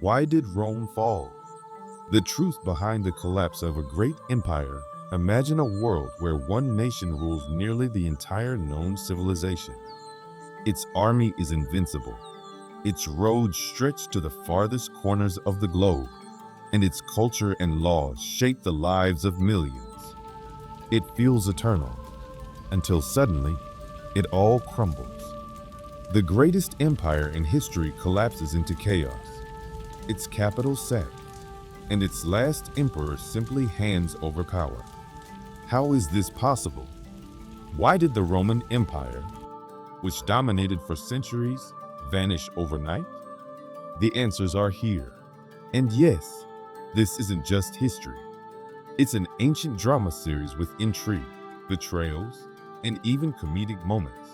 Why did Rome fall? The truth behind the collapse of a great empire. Imagine a world where one nation rules nearly the entire known civilization. Its army is invincible. Its roads stretch to the farthest corners of the globe, and its culture and laws shape the lives of millions. It feels eternal, until suddenly, it all crumbles. The greatest empire in history collapses into chaos. Its capital sacked, and its last emperor simply hands over power. How is this possible? Why did the Roman Empire, which dominated for centuries, vanish overnight? The answers are here. And yes, this isn't just history. It's an ancient drama series with intrigue, betrayals, and even comedic moments.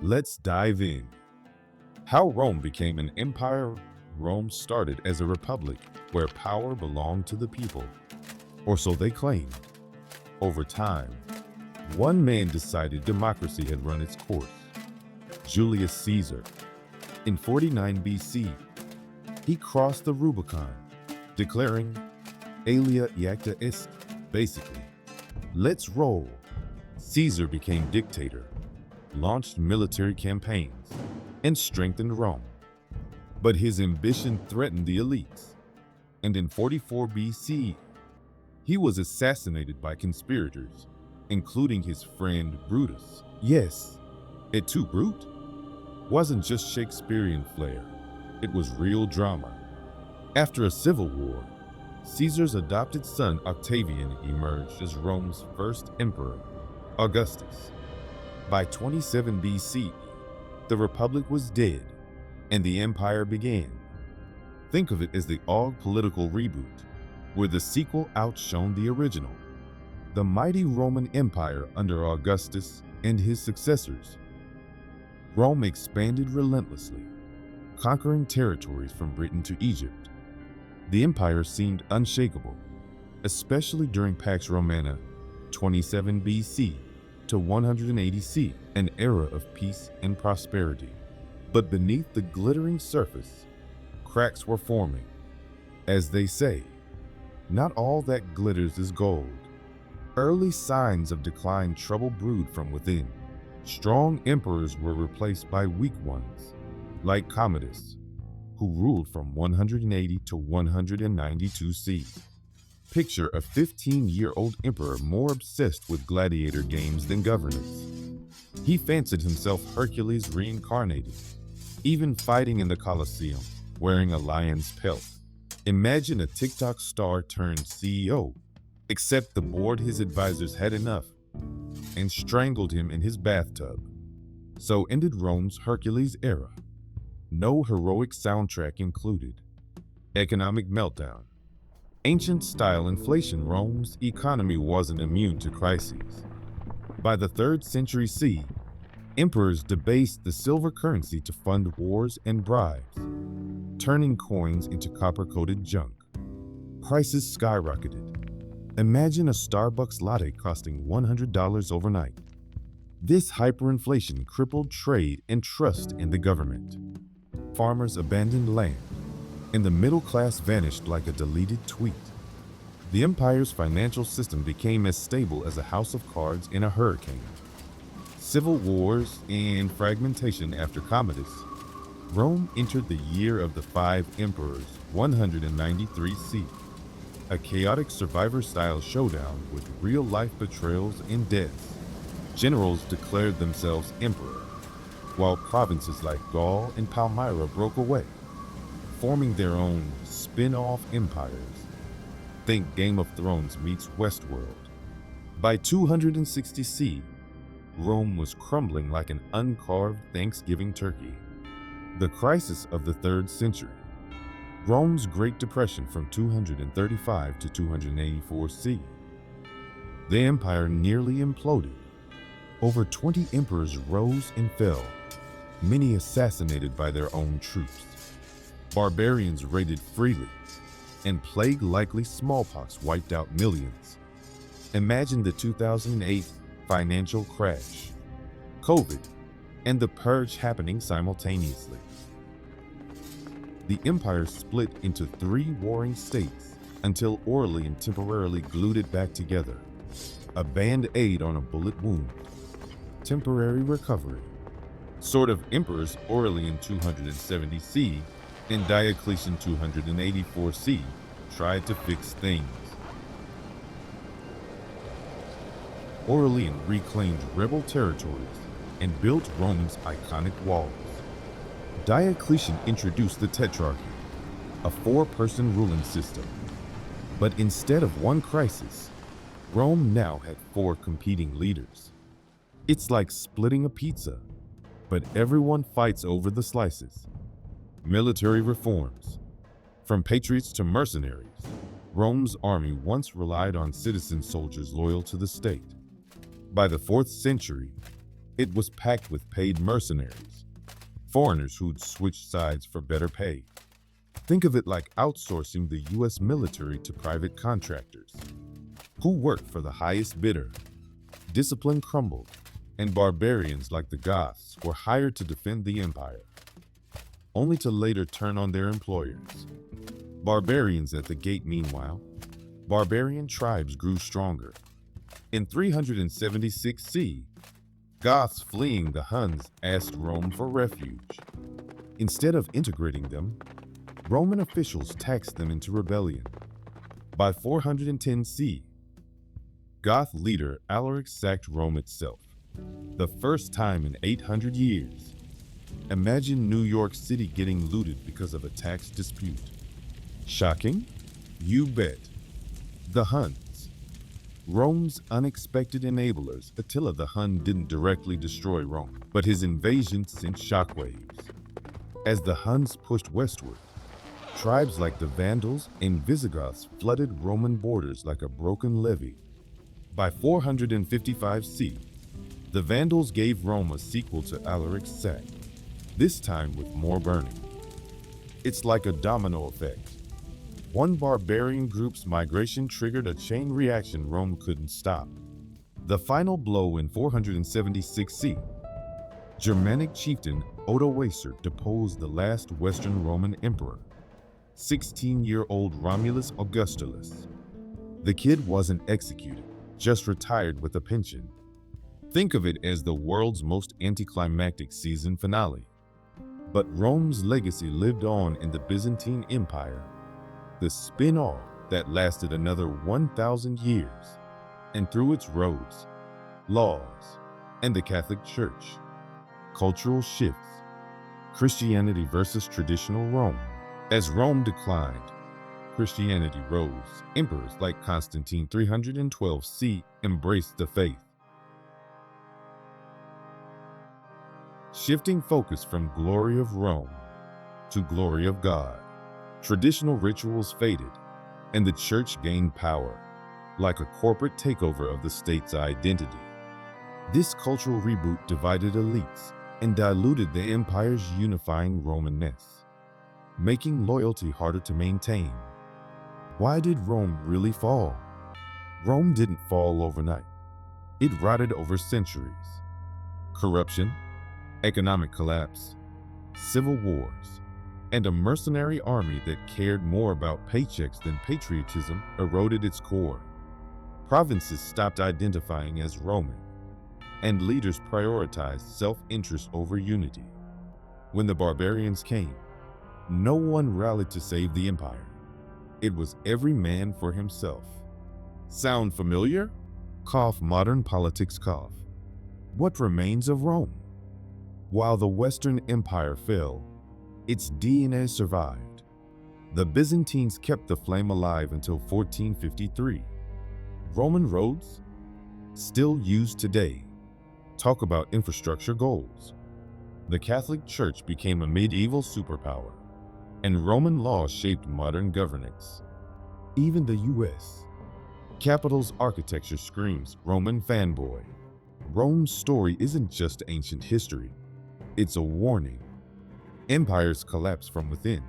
Let's dive in. How Rome became an empire. Rome started as a republic where power belonged to the people, or so they claimed. Over time, one man decided democracy had run its course. Julius Caesar. In 49 BC, he crossed the Rubicon, declaring, "Alia iacta est," basically, "Let's roll." Caesar became dictator, launched military campaigns, and strengthened Rome. But his ambition threatened the elites, and in 44 BC, he was assassinated by conspirators, including his friend Brutus. Yes, it too brute wasn't just Shakespearean flair, it was real drama. After a civil war, Caesar's adopted son Octavian emerged as Rome's first emperor, Augustus. By 27 BC, the Republic was dead, and the empire began. Think of it as the political reboot, where the sequel outshone the original. The mighty Roman Empire under Augustus and his successors. Rome expanded relentlessly, conquering territories from Britain to Egypt. The empire seemed unshakable, especially during Pax Romana, 27 BC to 180 C, an era of peace and prosperity. But beneath the glittering surface, cracks were forming. As they say, not all that glitters is gold. Early signs of decline trouble brewed from within. Strong emperors were replaced by weak ones, like Commodus, who ruled from 180 to 192 C. Picture a 15-year-old emperor more obsessed with gladiator games than governance. He fancied himself Hercules reincarnated, even fighting in the Colosseum, wearing a lion's pelt. Imagine a TikTok star turned CEO, except the board his advisors had enough and strangled him in his bathtub. So ended Rome's Hercules era. No heroic soundtrack included. Economic meltdown. Ancient-style inflation. Rome's economy wasn't immune to crises. By the 3rd century C, emperors debased the silver currency to fund wars and bribes, turning coins into copper-coated junk. Prices skyrocketed. Imagine a Starbucks latte costing $100 overnight. This hyperinflation crippled trade and trust in the government. Farmers abandoned land, and the middle class vanished like a deleted tweet. The empire's financial system became as stable as a house of cards in a hurricane. Civil wars and fragmentation. After Commodus, Rome entered the year of the 5 emperors, 193 C. A chaotic survivor-style showdown with real-life betrayals and deaths. Generals declared themselves emperor, while provinces like Gaul and Palmyra broke away, forming their own spin-off empires. Think Game of Thrones meets Westworld. By 260 C, Rome was crumbling like an uncarved Thanksgiving turkey. The crisis of the 3rd century. Rome's Great Depression from 235 to 284 C. The empire nearly imploded. Over 20 emperors rose and fell, many assassinated by their own troops. Barbarians raided freely, and plague-likely smallpox wiped out millions. Imagine the 2008 financial crash, COVID, and the purge happening simultaneously. The empire split into three warring states until Aurelian temporarily glued it back together. A band-aid on a bullet wound. Temporary recovery. Sort of emperors Aurelian 270 C and Diocletian 284 C tried to fix things. Aurelian reclaimed rebel territories and built Rome's iconic walls. Diocletian introduced the Tetrarchy, a four-person ruling system. But instead of one crisis, Rome now had four competing leaders. It's like splitting a pizza, but everyone fights over the slices. Military reforms. From patriots to mercenaries, Rome's army once relied on citizen soldiers loyal to the state. By the 4th century, it was packed with paid mercenaries, foreigners who'd switch sides for better pay. Think of it like outsourcing the US military to private contractors, who worked for the highest bidder. Discipline crumbled, and barbarians like the Goths were hired to defend the empire, only to later turn on their employers. Barbarians at the gate. Meanwhile, barbarian tribes grew stronger. In 376 C, Goths fleeing the Huns asked Rome for refuge. Instead of integrating them, Roman officials taxed them into rebellion. By 410 C, Goth leader Alaric sacked Rome itself, the first time in 800 years. Imagine New York City getting looted because of a tax dispute. Shocking? You bet. The Huns. Rome's unexpected enablers. Attila the Hun didn't directly destroy Rome, but his invasion sent shockwaves. As the Huns pushed westward, tribes like the Vandals and Visigoths flooded Roman borders like a broken levee. By 455 C, the Vandals gave Rome a sequel to Alaric's sack, this time with more burning. It's like a domino effect. One barbarian group's migration triggered a chain reaction Rome couldn't stop. The final blow in 476 C, Germanic chieftain Odoacer deposed the last Western Roman emperor, 16-year-old Romulus Augustulus. The kid wasn't executed, just retired with a pension. Think of it as the world's most anticlimactic season finale. But Rome's legacy lived on in the Byzantine Empire, the spin-off that lasted another 1,000 years, and through its roads, laws, and the Catholic Church. Cultural shifts. Christianity versus traditional Rome. As Rome declined, Christianity rose. Emperors like Constantine 312 C embraced the faith. Shifting focus from glory of Rome to glory of God. Traditional rituals faded, and the church gained power, like a corporate takeover of the state's identity. This cultural reboot divided elites and diluted the empire's unifying Romanness, making loyalty harder to maintain. Why did Rome really fall? Rome didn't fall overnight. It rotted over centuries. Corruption, economic collapse, civil wars, and a mercenary army that cared more about paychecks than patriotism eroded its core. Provinces stopped identifying as Roman, and leaders prioritized self-interest over unity. When the barbarians came, no one rallied to save the empire. It was every man for himself. Sound familiar? Cough, modern politics cough. What remains of Rome? While the Western Empire fell, its DNA survived. The Byzantines kept the flame alive until 1453. Roman roads? Still used today. Talk about infrastructure goals. The Catholic Church became a medieval superpower, and Roman law shaped modern governance. Even the US Capitol's architecture screams Roman fanboy. Rome's story isn't just ancient history, it's a warning. Empires collapse from within.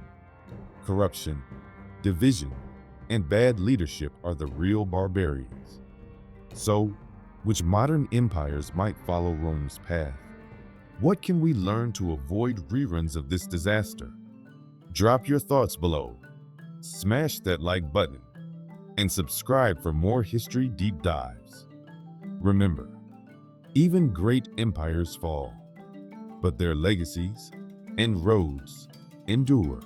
Corruption, division, and bad leadership are the real barbarians. So, which modern empires might follow Rome's path? What can we learn to avoid reruns of this disaster? Drop your thoughts below, smash that like button, and subscribe for more history deep dives. Remember, even great empires fall, but their legacies and roads endure.